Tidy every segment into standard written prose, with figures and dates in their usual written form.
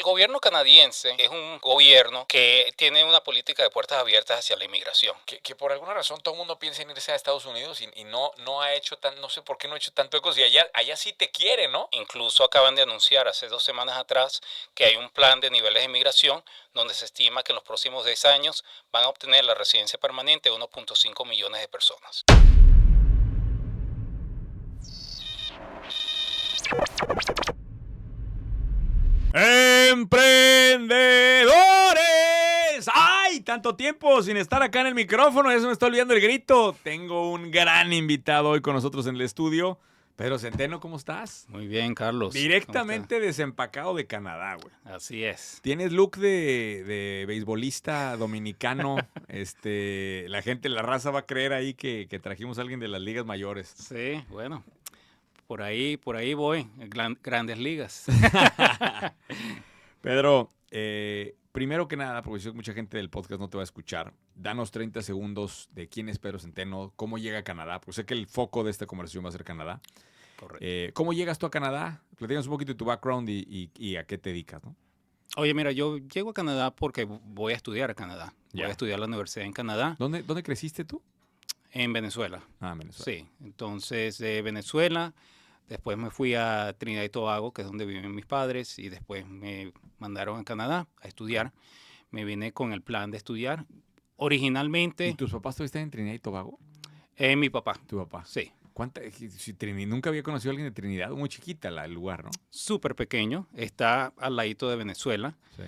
gobierno canadiense es un gobierno que tiene una política de puertas abiertas hacia la inmigración. Que por alguna razón todo el mundo piensa en irse a Estados Unidos y no ha hecho no sé por qué no ha hecho tanto eco, y allá sí te quiere, ¿no? Incluso acaban de anunciar hace 2 semanas atrás que hay un plan de niveles de inmigración donde se estima que en los próximos 10 años van a obtener la residencia permanente de 1.5 millones de personas. ¡Emprendedores! ¡Ay! Tanto tiempo sin estar acá en el micrófono, ya se me está olvidando el grito. Tengo un gran invitado hoy con nosotros en el estudio. Pedro Centeno, ¿cómo estás? Muy bien, Carlos. Directamente desempacado de Canadá, güey. Así es. Tienes look de beisbolista dominicano. La gente, la raza va a creer ahí que trajimos a alguien de las ligas mayores. Sí, bueno. Por ahí voy, grandes ligas. Pedro, primero que nada, porque sé que mucha gente del podcast no te va a escuchar, danos 30 segundos de quién es Pedro Centeno, cómo llega a Canadá, porque sé que el foco de esta conversación va a ser Canadá. Correcto. ¿Cómo llegas tú a Canadá? Platícanos un poquito de tu background y a qué te dedicas, ¿no? Oye, mira, yo llego a Canadá porque voy a estudiar a Canadá. Voy Ya. a estudiar a la universidad en Canadá, ¿Dónde creciste tú? en Venezuela. Ah, en Venezuela. Sí, entonces de Venezuela, después me fui a Trinidad y Tobago, que es donde viven mis padres, y después me mandaron a Canadá a estudiar. Me vine con el plan de estudiar. ¿Y Originalmente, tus papás todavía están en Trinidad y Tobago? mi papá, Tu papá. sí, Nunca había conocido a alguien de Trinidad, muy chiquita el lugar, ¿no? súper pequeño, está al ladito de Venezuela. Sí.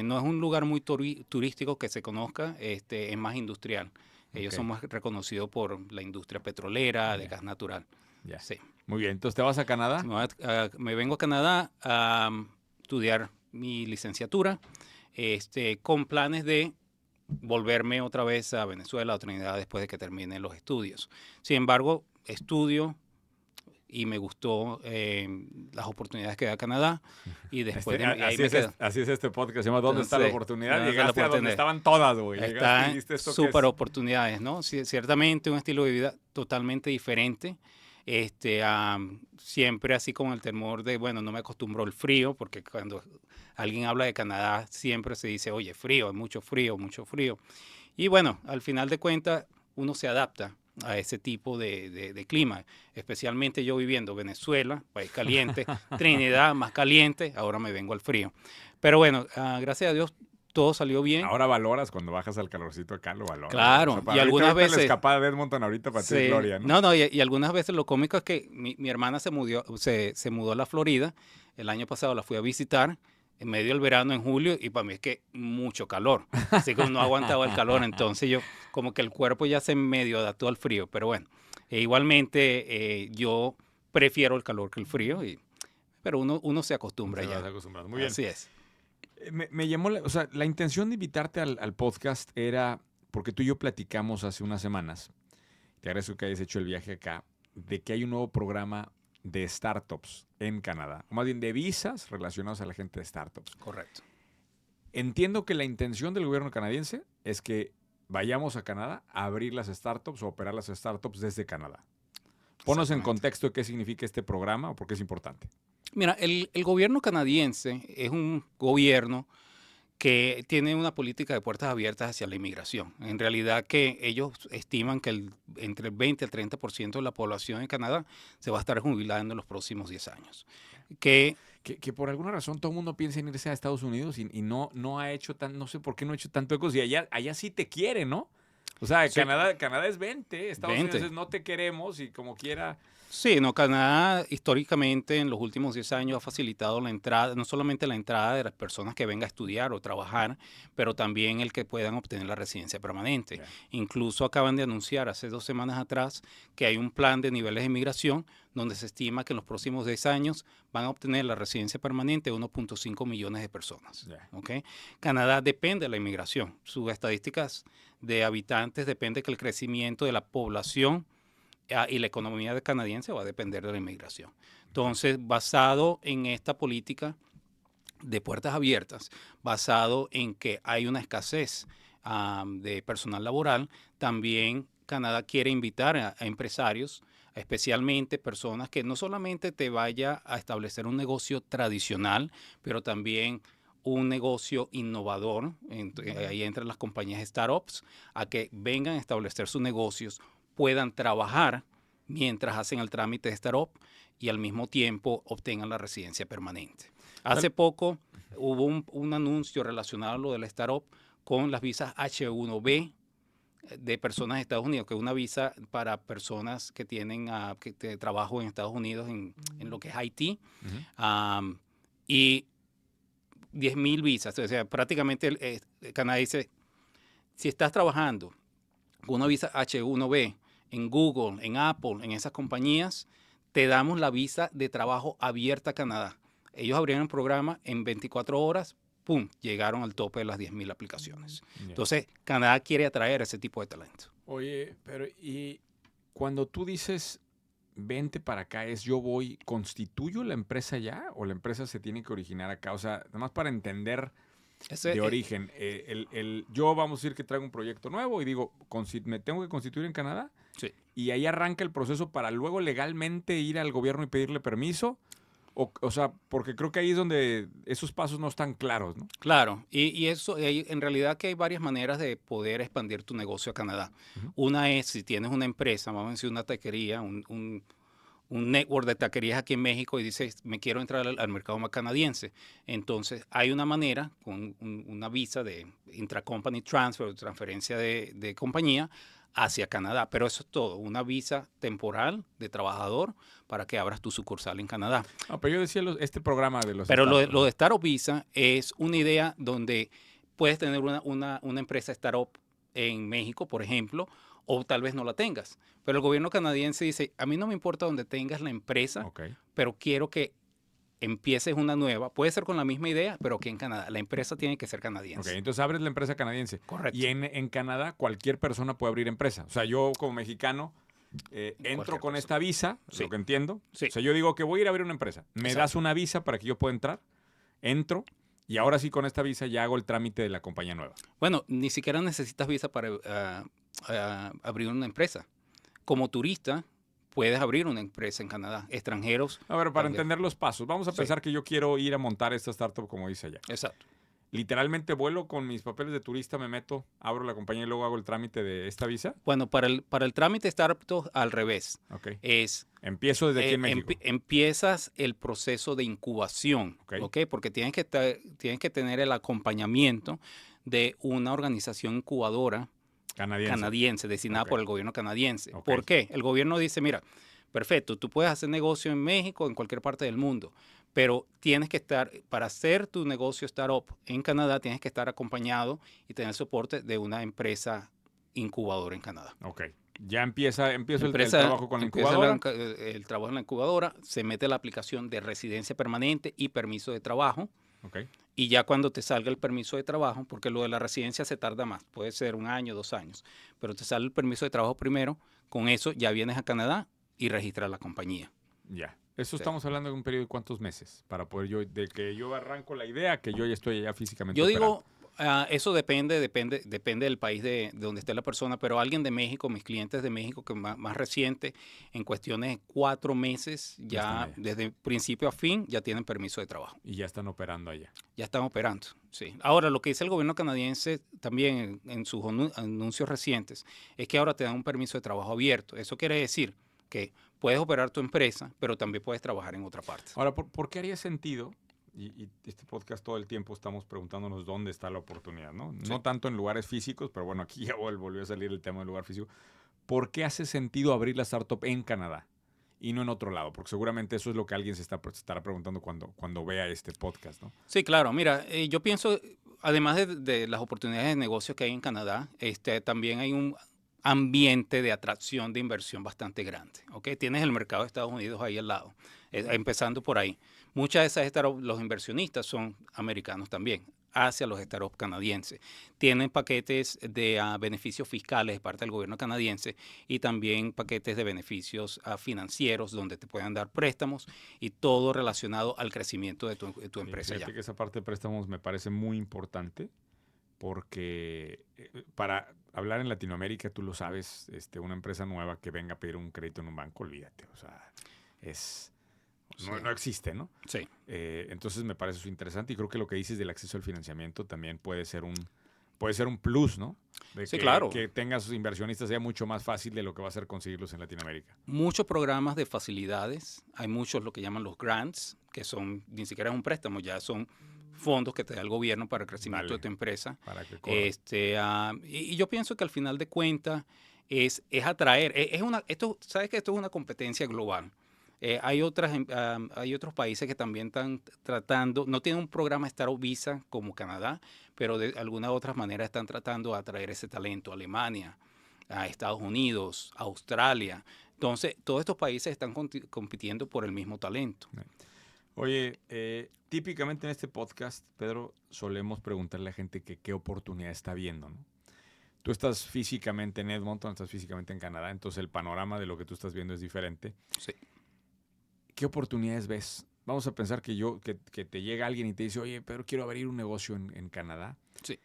No es un lugar muy turístico que se conozca, es más industrial. Ellos Ok. son más reconocidos por la industria petrolera, de Ya. gas natural. Ya. Sí. Muy bien, entonces te vas a Canadá. Me vengo a Canadá a estudiar mi licenciatura, con planes de volverme otra vez a Venezuela o Trinidad después de que termine los estudios. Sin embargo, estudio y me gustó las oportunidades que da Canadá y después Así es este podcast, se llama ¿Dónde está la Entonces, oportunidad? ¿dónde está la Llegaste a donde oportunidad? estaban todas, güey. Llegaste y Están dijiste, ¿esto qué súper es? oportunidades, ¿no? Ciertamente un estilo de vida totalmente diferente. Siempre así con el temor de, bueno, no me acostumbro al frío, porque cuando alguien habla de Canadá siempre se dice, oye, frío, mucho frío, mucho frío. Y bueno, al final de cuentas uno se adapta a ese tipo de clima, especialmente yo viviendo Venezuela, país caliente, Trinidad más caliente, ahora me vengo al frío. Pero bueno, gracias a Dios todo salió bien. Ahora valoras cuando bajas al calorcito acá, lo valoras. Claro, O sea, para y algunas ahorita veces... la escapada de Edmonton ahorita para ti es gloria, ¿no? No, y algunas veces lo cómico es que mi hermana se mudó a la Florida, el año pasado la fui a visitar, en medio del verano, en julio, y para mí es que mucho calor, así que no aguantaba el calor, entonces yo, como que el cuerpo ya se medio adaptó al frío, pero bueno, igualmente yo prefiero el calor que el frío, pero uno se acostumbra Te ya. vas acostumbrando. Muy bien. Así es. Me llamó, o sea, la intención de invitarte al podcast era porque tú y yo platicamos hace unas semanas, te agradezco que hayas hecho el viaje acá, de que hay un nuevo programa de startups en Canadá, o más bien de visas relacionados a la gente de startups. Correcto. Entiendo que la intención del gobierno canadiense es que vayamos a Canadá a abrir las startups o operar las startups desde Canadá. Ponos en Exactamente. contexto de qué significa este programa o por qué es importante. Mira, el gobierno canadiense es un gobierno que tiene una política de puertas abiertas hacia la inmigración. En realidad que ellos estiman que entre el 20 al 30% de la población en Canadá se va a estar jubilando en los próximos 10 años. Que por alguna razón todo el mundo piensa en irse a Estados Unidos y no ha hecho no sé por qué no ha hecho tanto eco, y allá sí te quiere, ¿no? O sea, Sí. Canadá es 20, Estados 20. Unidos es no te queremos y como quiera. Sí, no, Canadá históricamente en los últimos 10 años ha facilitado la entrada, no solamente la entrada de las personas que vengan a estudiar o trabajar, pero también el que puedan obtener la residencia permanente. Yeah. Incluso acaban de anunciar hace 2 semanas atrás que hay un plan de niveles de inmigración donde se estima que en los próximos 10 años van a obtener la residencia permanente de 1.5 millones de personas. Yeah. ¿Okay? Canadá depende de la inmigración. Sus estadísticas de habitantes depende que el crecimiento de la población y la economía canadiense va a depender de la inmigración. Entonces, basado en esta política de puertas abiertas, basado en que hay una escasez de personal laboral, también Canadá quiere invitar a empresarios, especialmente personas que no solamente te vaya a establecer un negocio tradicional, pero también un negocio innovador, ahí entran las compañías startups, a que vengan a establecer sus negocios, puedan trabajar mientras hacen el trámite de startup y al mismo tiempo obtengan la residencia permanente. Hace poco hubo un anuncio relacionado a lo de la startup con las visas H1B de personas de Estados Unidos, que es una visa para personas que tienen trabajo en Estados Unidos en lo que es Haití, y 10,000 visas. O sea, prácticamente Canadá dice, si estás trabajando con una visa H1B en Google, en Apple, en esas compañías, te damos la visa de trabajo abierta a Canadá. Ellos abrieron el programa en 24 horas, ¡pum!, llegaron al tope de las 10,000 aplicaciones. Yeah. Entonces, Canadá quiere atraer ese tipo de talento. Oye, pero y cuando tú dices vente para acá, es yo voy, ¿constituyo la empresa ya o la empresa se tiene que originar acá? O sea, nada más para entender de origen. Yo vamos a decir que traigo un proyecto nuevo y digo, ¿me tengo que constituir en Canadá? Sí. Y ahí arranca el proceso para luego legalmente ir al gobierno y pedirle permiso. O sea, porque creo que ahí es donde esos pasos no están claros, ¿no? Claro, y eso, en realidad que hay varias maneras de poder expandir tu negocio a Canadá. Ujú. Una es, si tienes una empresa, vamos a decir una taquería, un network de taquerías aquí en México y dices, me quiero entrar al mercado más canadiense. Entonces, hay una manera, con una visa de intracompany transfer, transferencia de compañía, hacia Canadá. Pero eso es todo, una visa temporal de trabajador para que abras tu sucursal en Canadá. No, pero yo decía este programa de los Pero startups, lo de Startup Visa es una idea donde puedes tener una empresa startup en México, por ejemplo, o tal vez no la tengas. Pero el gobierno canadiense dice, a mí no me importa donde tengas la empresa, Ok. pero quiero que empieces una nueva. Puede ser con la misma idea, pero aquí en Canadá. La empresa tiene que ser Ok, canadiense. entonces abres la empresa canadiense. Correcto. Y en Canadá cualquier persona puede abrir empresa. O sea, yo como mexicano entro Cualquier con persona. esta visa, Sí. lo que entiendo. Sí. O sea, yo digo que voy a ir a abrir una empresa. Me Exacto. das una visa para que yo pueda entrar, entro, y ahora sí con esta visa ya hago el trámite de la compañía nueva. Bueno, ni siquiera necesitas visa para abrir una empresa. Como turista, puedes abrir una empresa en Canadá. Extranjeros. A ver, para tal vez. entender los pasos, vamos a Sí. pensar que yo quiero ir a montar esta startup como dice allá. Exacto. Literalmente vuelo con mis papeles de turista, me meto, abro la compañía y luego hago el trámite de esta visa. Bueno, para el trámite startup al revés. Ok. Empiezo desde aquí en México. Empiezas el proceso de incubación, Ok. ¿ok? Porque tienes que tener el acompañamiento de una organización incubadora canadiense designada Ok. por el gobierno canadiense. Ok. ¿Por qué? El gobierno dice, mira, perfecto, tú puedes hacer negocio en México, en cualquier parte del mundo, pero tienes que estar, para hacer tu negocio startup en Canadá, tienes que estar acompañado y tener soporte de una empresa incubadora en Canadá. Ok. Ya empiezo el trabajo con la Empieza incubadora. el trabajo en la incubadora, se mete la aplicación de residencia permanente y permiso de trabajo. Ok. Y ya cuando te salga el permiso de trabajo, porque lo de la residencia se tarda más, puede ser 1 año, 2 años, pero te sale el permiso de trabajo primero, con eso ya vienes a Canadá y registras la compañía. Ya. Eso Sí. estamos hablando de un periodo de cuántos meses para poder de que yo arranco la idea, que yo ya estoy allá físicamente Yo operando. digo, eso depende del país de donde esté la persona, pero alguien de México, mis clientes de México, que más reciente, en cuestiones de 4 meses, Ya ya están allá. desde principio a fin, ya tienen permiso de trabajo. Y ya están operando allá. Ya están operando, sí. Ahora, lo que dice el gobierno canadiense también en sus anuncios recientes es que ahora te dan un permiso de trabajo abierto. Eso quiere decir que puedes operar tu empresa, pero también puedes trabajar en otra parte. Ahora, ¿por qué haría sentido? Y este podcast todo el tiempo estamos preguntándonos dónde está la oportunidad, ¿no? Sí. No tanto en lugares físicos, pero bueno, aquí ya volvió a salir el tema del lugar físico. ¿Por qué hace sentido abrir la startup en Canadá y no en otro lado? Porque seguramente eso es lo que alguien se estará preguntando cuando vea este podcast, ¿no? Sí, claro. Mira, yo pienso, además de las oportunidades de negocio que hay en Canadá, también hay un ambiente de atracción de inversión bastante grande. ¿Ok? Tienes el mercado de Estados Unidos ahí al lado, empezando por ahí. Muchas de esas startups, los inversionistas son americanos también, hacia los startups canadienses. Tienen paquetes de beneficios fiscales de parte del gobierno canadiense y también paquetes de beneficios financieros donde te puedan dar préstamos y todo relacionado al crecimiento de tu empresa Fíjate ya. que esa parte de préstamos me parece muy importante porque para hablar en Latinoamérica, tú lo sabes, una empresa nueva que venga a pedir un crédito en un banco, olvídate. O sea, No, Sí. no existe, ¿no? Sí. Entonces me parece eso interesante y creo que lo que dices del acceso al financiamiento también puede ser un plus, ¿no? De Sí, que, claro. que tengas inversionistas sea mucho más fácil de lo que va a ser conseguirlos en Latinoamérica. Muchos programas de facilidades, hay muchos lo que llaman los grants, que son, ni siquiera es un préstamo, ya son fondos que te da el gobierno para el crecimiento Dale. de tu empresa. Para que corra. Y yo pienso que al final de cuentas es atraer, sabes que esto es una competencia global. Hay otros países que también están tratando, no tienen un programa Star o Visa como Canadá, pero de alguna u otra manera están tratando de atraer ese talento. Alemania, a Estados Unidos, Australia. Entonces, todos estos países están compitiendo por el mismo talento. Oye, típicamente en este podcast, Pedro, solemos preguntarle a la gente que qué oportunidad está viendo, ¿no? Tú estás físicamente en Edmonton, estás físicamente en Canadá, entonces el panorama de lo que tú estás viendo es diferente. Sí. ¿Qué oportunidades ves? Vamos a pensar que te llega alguien y te dice, oye, Pedro, quiero abrir un negocio en Canadá. Sí.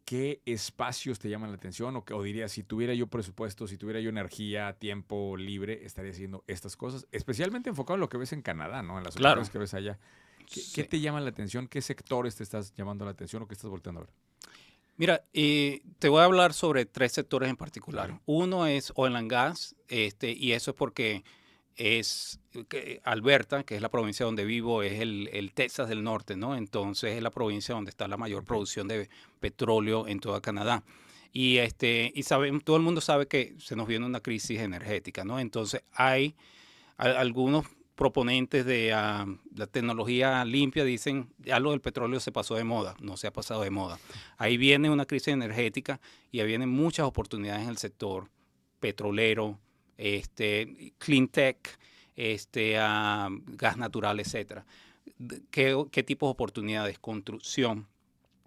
¿Qué espacios te llaman la atención? O dirías, si tuviera yo presupuesto, si tuviera yo energía, tiempo libre, estaría haciendo estas cosas, especialmente enfocado en lo que ves en Canadá, ¿no? En las Claro. oportunidades que ves allá. ¿Qué Sí. te llama la atención? ¿Qué sectores te estás llamando la atención o qué estás volteando a ver? Mira, te voy a hablar sobre 3 sectores en particular. Dale. Uno es oil and gas, y eso es porque Alberta, que es la provincia donde vivo, es el Texas del norte, ¿no? Entonces es la provincia donde está la mayor Ok. producción de petróleo en toda Canadá. Y todo el mundo sabe que se nos viene una crisis energética, ¿no? Entonces hay algunos proponentes de la tecnología limpia dicen, ya lo del petróleo se pasó de moda, no se ha pasado de moda. Ahí viene una crisis energética y ahí vienen muchas oportunidades en el sector petrolero, clean tech, gas natural, etcétera. ¿Qué tipos de oportunidades? Construcción,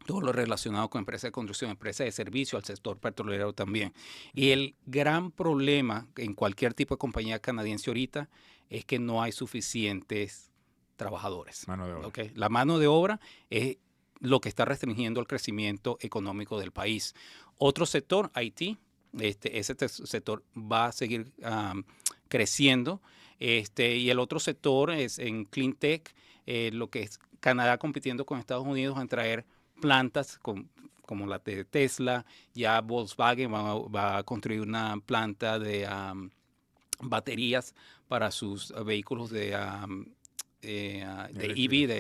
todo lo relacionado con empresas de construcción, empresas de servicio, al sector petrolero también. Y el gran problema en cualquier tipo de compañía canadiense ahorita es que no hay suficientes trabajadores. Mano de obra. ¿Ok? La mano de obra es lo que está restringiendo el crecimiento económico del país. Otro sector, IT, ese sector va a seguir creciendo. Y el otro sector es en Clean Tech, lo que es Canadá compitiendo con Estados Unidos en traer plantas como la de Tesla. Ya Volkswagen va a construir una planta de baterías para sus vehículos de EV,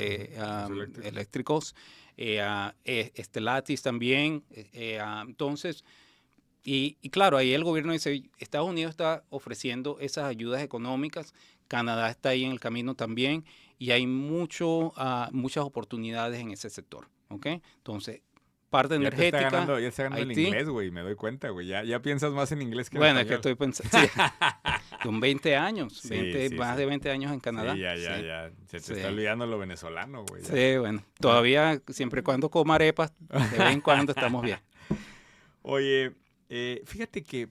eléctricos. Stellantis también. Entonces, y claro, ahí el gobierno dice, Estados Unidos está ofreciendo esas ayudas económicas, Canadá está ahí en el camino también, y hay muchas oportunidades en ese sector. ¿Ok? Entonces, parte Ya te está energética, ganando, el Haití. inglés, güey, me doy cuenta, güey. Ya piensas más en inglés que en Bueno, es que español. estoy pensando, sí, son 20 años, Sí, más de 20 años en Canadá. Sí, ya. Se te Sí. está olvidando lo venezolano, güey. ya. Sí, bueno, todavía, siempre y cuando coma arepas, de vez en cuando estamos bien. Oye, fíjate que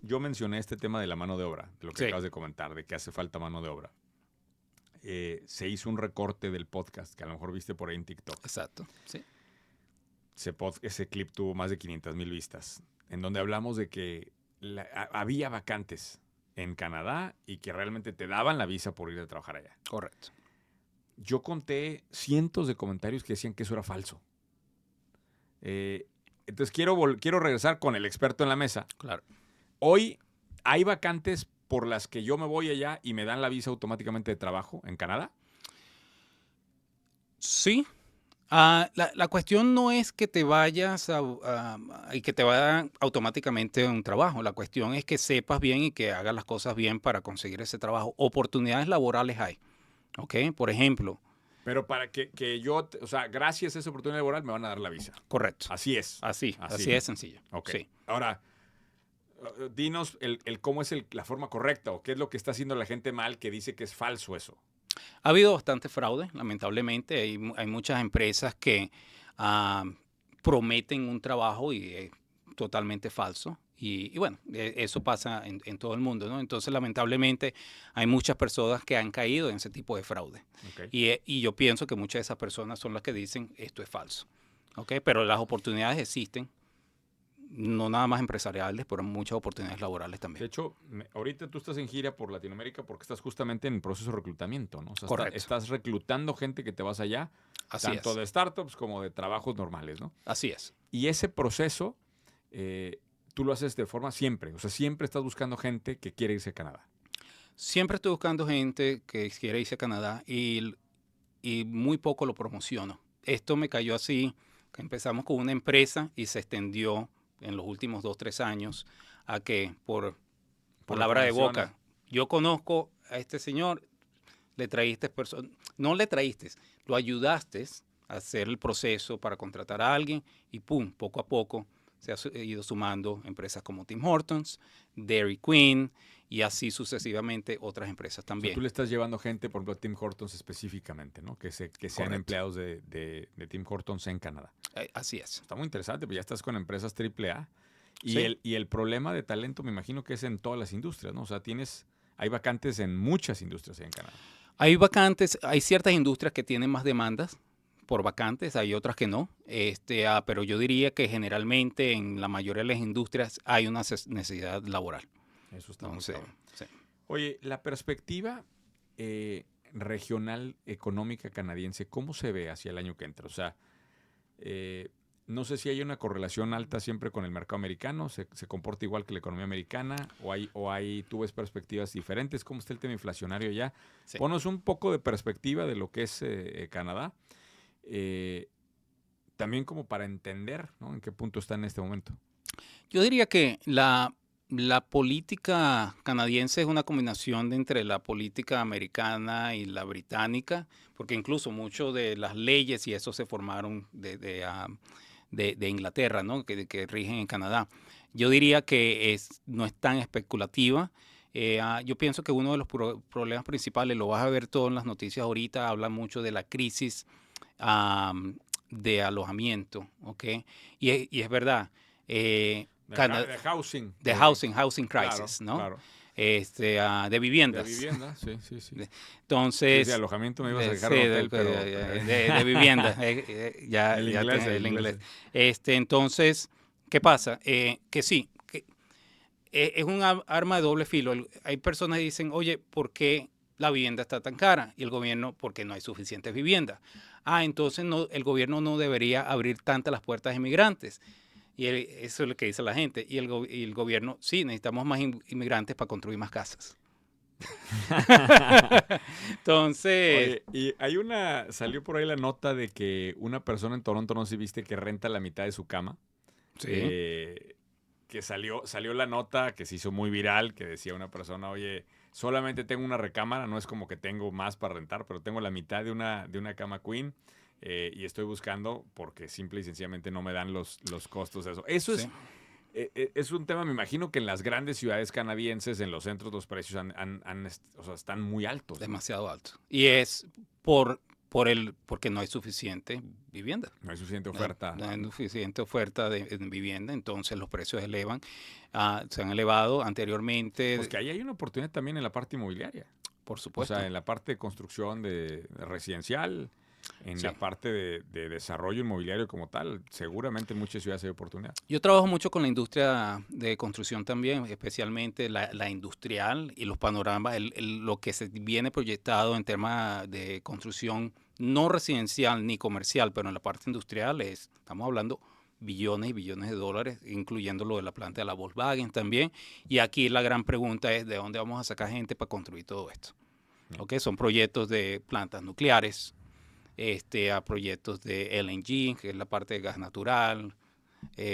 yo mencioné este tema de la mano de obra, de lo que Sí. acabas de comentar, de que hace falta mano de obra. Se hizo un recorte del podcast, que a lo mejor viste por ahí en TikTok. Exacto, sí. Ese clip tuvo más de 500,000 vistas, en donde hablamos de que había vacantes en Canadá y que realmente te daban la visa por ir a trabajar allá. Correcto. Yo conté cientos de comentarios que decían que eso era falso. Entonces quiero regresar con el experto en la mesa. Claro. Hoy hay vacantes por las que yo me voy allá y me dan la visa automáticamente de trabajo en Canadá. Sí. La cuestión no es que te vayas y que te vaya automáticamente un trabajo. La cuestión es que sepas bien y que hagas las cosas bien para conseguir ese trabajo. Oportunidades laborales hay. ¿Ok? Por ejemplo. Pero para que yo, o sea, gracias a esa oportunidad laboral me van a dar la visa. Correcto. Así es. Así es sencillo. Ok. Sí. Ahora, dinos cómo es la forma correcta o qué es lo que está haciendo la gente mal que dice que es falso eso. Ha habido bastante fraude, lamentablemente. Hay muchas empresas que prometen un trabajo y es totalmente falso. Y bueno, eso pasa en todo el mundo, ¿no? Entonces, lamentablemente, hay muchas personas que han caído en ese tipo de fraude. Okay. Y yo pienso que muchas de esas personas son las que dicen esto es falso. ¿Ok? Pero las oportunidades existen. no nada más empresariales, pero muchas oportunidades laborales De también. hecho, ahorita tú estás en gira por Latinoamérica porque estás justamente en el proceso de reclutamiento, ¿no? O sea, Correcto. estás reclutando gente que te vas allá, Así tanto es. de startups como de trabajos normales, ¿no? Así es. Y ese proceso, tú lo haces de forma siempre. O sea, siempre estás buscando gente que quiere irse a Canadá. Siempre estoy buscando gente que quiere irse a Canadá y muy poco lo promociono. Esto me cayó así, que empezamos con una empresa y se extendió en los últimos 2, 3 años a que por Por palabra de recomendaciones. boca, yo conozco a este señor, le traíste personas, no le traíste, lo ayudaste a hacer el proceso para contratar a alguien y pum, poco a poco se ha ido sumando empresas como Tim Hortons, Dairy Queen y así sucesivamente otras empresas O sea, también. tú le estás llevando gente, por ejemplo, a Tim Hortons específicamente, ¿no? Que sean Correcto. empleados de Tim Hortons en Canadá. Así es. Está muy interesante, pues ya estás con empresas AAA. Y, Sí. el problema de talento me imagino que es en todas las industrias, ¿no? O sea, hay vacantes en muchas industrias en Canadá. Hay vacantes, hay ciertas industrias que tienen más demandas por vacantes, hay otras que no. Pero yo diría que generalmente en la mayoría de las industrias hay una necesidad laboral. Eso está muy Entonces, cabrón. sí. Oye, la perspectiva regional económica canadiense, ¿cómo se ve hacia el año que entra? O sea, no sé si hay una correlación alta siempre con el mercado americano, se comporta igual que la economía americana, tú ves perspectivas diferentes. ¿Cómo está el tema inflacionario ya? Sí. Ponos un poco de perspectiva de lo que es Canadá, también como para entender, ¿no?, en qué punto está en este momento. Yo diría que la política canadiense es una combinación entre la política americana y la británica, porque incluso muchas de las leyes y eso se formaron de Inglaterra, ¿no?, que rigen en Canadá. Yo diría que no es tan especulativa. Yo pienso que uno de los problemas principales, lo vas a ver todo en las noticias ahorita, habla mucho de la crisis de alojamiento, ¿ok? Y es verdad. De housing. De housing crisis, Claro, ¿no? claro. De viviendas. De vivienda, sí. Entonces, Sí, alojamiento me ibas a dejar sí, en hotel, pero... de vivienda. Ya tengo el inglés. Entonces, ¿qué pasa? Que sí, que es un arma de doble filo. Hay personas que dicen, oye, ¿por qué la vivienda está tan cara? Y el gobierno, porque no hay suficientes viviendas. Entonces el gobierno no debería abrir tantas las puertas a inmigrantes. Y eso es lo que dice la gente. Y el gobierno, sí, necesitamos más inmigrantes para construir más casas. Entonces... Oye, y salió por ahí la nota de que una persona en Toronto, no sé si viste, que renta la mitad de su cama. Sí. Que salió la nota que se hizo muy viral, que decía una persona, oye, solamente tengo una recámara, no es como que tengo más para rentar, pero tengo la mitad de una cama queen. Y estoy buscando porque simple y sencillamente no me dan los costos de eso. Eso Sí. es un tema, me imagino que en las grandes ciudades canadienses, en los centros, los precios están muy altos, ¿no? Demasiado alto. Y es porque no hay suficiente vivienda. No hay suficiente oferta. No hay suficiente oferta de vivienda, entonces los precios se han elevado anteriormente. Pues que ahí hay una oportunidad también en la parte inmobiliaria. Por O supuesto. sea, en la parte de construcción de residencial, en Sí. la parte de desarrollo inmobiliario como tal, seguramente en muchas ciudades hay oportunidad. Yo trabajo mucho con la industria de construcción también, especialmente la industrial y los panoramas, lo que se viene proyectado en temas de construcción no residencial ni comercial, pero en la parte industrial estamos hablando billones y billones de dólares, incluyendo lo de la planta de la Volkswagen también. Y aquí la gran pregunta es de dónde vamos a sacar gente para construir todo esto. ¿Okay? Son proyectos de plantas nucleares, a proyectos de LNG, que es la parte de gas natural,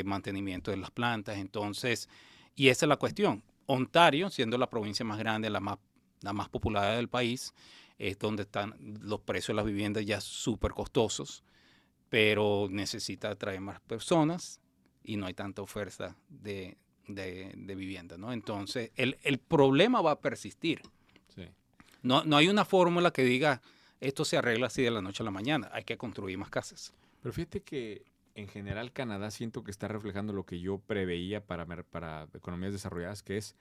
mantenimiento de las plantas. Entonces, y esa es la cuestión. Ontario, siendo la provincia más grande, la más popular del país, es donde están los precios de las viviendas ya súper costosos, pero necesita atraer más personas y no hay tanta oferta de vivienda, ¿no? Entonces, el problema va a persistir. Sí. No hay una fórmula que diga, esto se arregla así de la noche a la mañana, hay que construir más casas. Pero fíjate que en general Canadá siento que está reflejando lo que yo preveía para economías desarrolladas, que es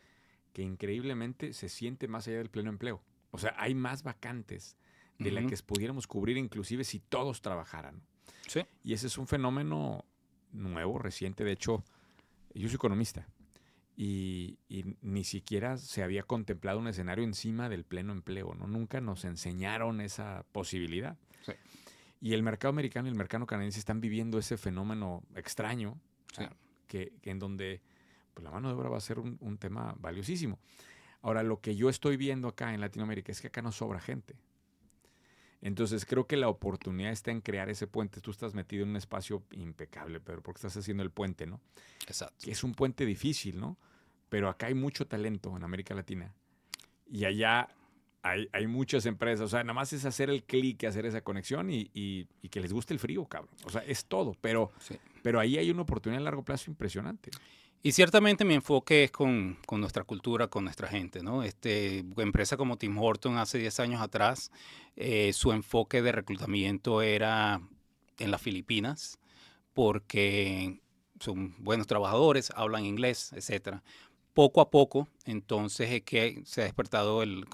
que increíblemente se siente más allá del pleno empleo. O sea, hay más vacantes de las que pudiéramos cubrir inclusive si todos trabajaran. Sí. Y ese es un fenómeno nuevo, reciente. De hecho, yo soy economista y ni siquiera se había contemplado un escenario encima del pleno empleo, ¿no? Nunca nos enseñaron esa posibilidad. Sí. Y el mercado americano y el mercado canadiense están viviendo ese fenómeno extraño, Sí. que en donde pues, la mano de obra va a ser un tema valiosísimo. Ahora, lo que yo estoy viendo acá en Latinoamérica es que acá no sobra gente. Entonces, creo que la oportunidad está en crear ese puente. Tú estás metido en un espacio impecable, Pedro, porque estás haciendo el puente, ¿no? Exacto. Que es un puente difícil, ¿no? Pero acá hay mucho talento en América Latina. Y allá hay muchas empresas. O sea, nada más es hacer el clic, hacer esa conexión y que les guste el frío, cabrón. O sea, es todo. Pero ahí hay una oportunidad a largo plazo impresionante. Y ciertamente mi enfoque es con nuestra cultura, con nuestra gente, ¿no? Empresa como Tim Horton hace 10 años atrás, su enfoque de reclutamiento era en las Filipinas, porque son buenos trabajadores, hablan inglés, etcétera. Poco a poco, entonces es que se ha despertado el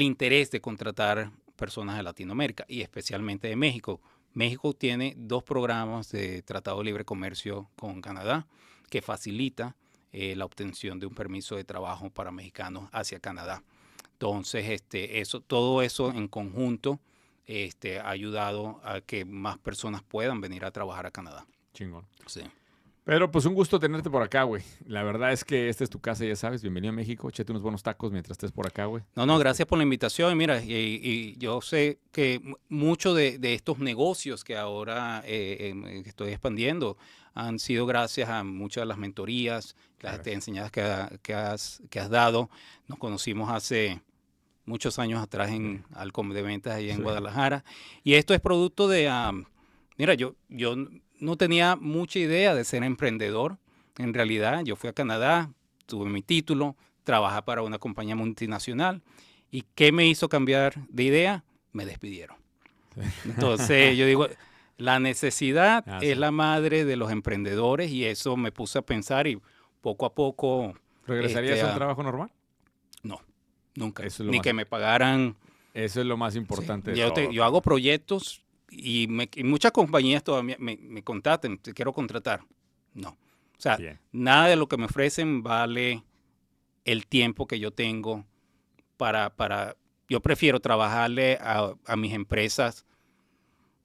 interés de contratar personas de Latinoamérica y especialmente de México. México tiene 2 programas de Tratado de Libre Comercio con Canadá que facilita la obtención de un permiso de trabajo para mexicanos hacia Canadá. Entonces, todo eso en conjunto ha ayudado a que más personas puedan venir a trabajar a Canadá. Chingón. Sí. Pedro, pues un gusto tenerte por acá, güey. La verdad es que esta es tu casa, ya sabes. Bienvenido a México. Échate unos buenos tacos mientras estés por acá, güey. No, gracias por la invitación. Y mira, y yo sé que muchos de estos negocios que ahora estoy expandiendo han sido gracias a muchas de las mentorías, las enseñanzas que has dado. Nos conocimos hace muchos años atrás en Alcom de Ventas, allá en Guadalajara. Y esto es producto de... mira, yo no tenía mucha idea de ser emprendedor. En realidad, yo fui a Canadá, tuve mi título, trabajé para una compañía multinacional. ¿Y qué me hizo cambiar de idea? Me despidieron. Entonces, yo digo, la necesidad es la madre de los emprendedores y eso me puse a pensar y poco a poco... ¿Regresarías a un trabajo normal? No, nunca. Ni que me pagaran... Eso es lo más importante de todo. Yo hago proyectos... Y muchas compañías todavía me contactan, te quiero contratar. No. O sea, nada de lo que me ofrecen vale el tiempo que yo tengo para yo prefiero trabajarle a mis empresas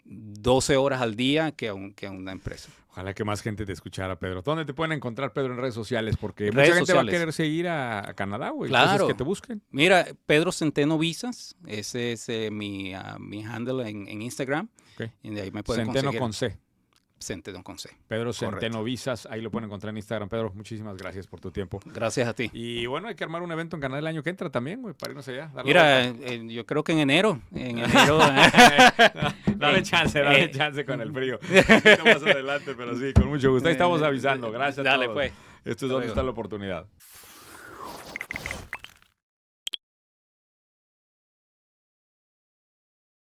12 horas al día que a una empresa. Ojalá que más gente te escuchara, Pedro. ¿Dónde te pueden encontrar, Pedro, en redes sociales? Porque mucha gente va a querer seguir a Canadá, güey. Claro. Entonces, que te busquen. Mira, Pedro Centeno Visas, ese es mi handle en Instagram. Okay. Y de ahí me pueden Centeno conseguir. con C. Centeno con C. Pedro Centeno Visas, ahí lo pueden encontrar en Instagram. Pedro, muchísimas gracias por tu tiempo. Gracias a ti. Y bueno, hay que armar un evento en Canadá el año que entra también, güey, para irnos allá. Mira, yo creo que en enero. Dale chance con el frío. Un poquito más adelante, pero sí, con mucho gusto. Ahí estamos avisando. Gracias a todos. Dale, pues. Esto es donde está la oportunidad.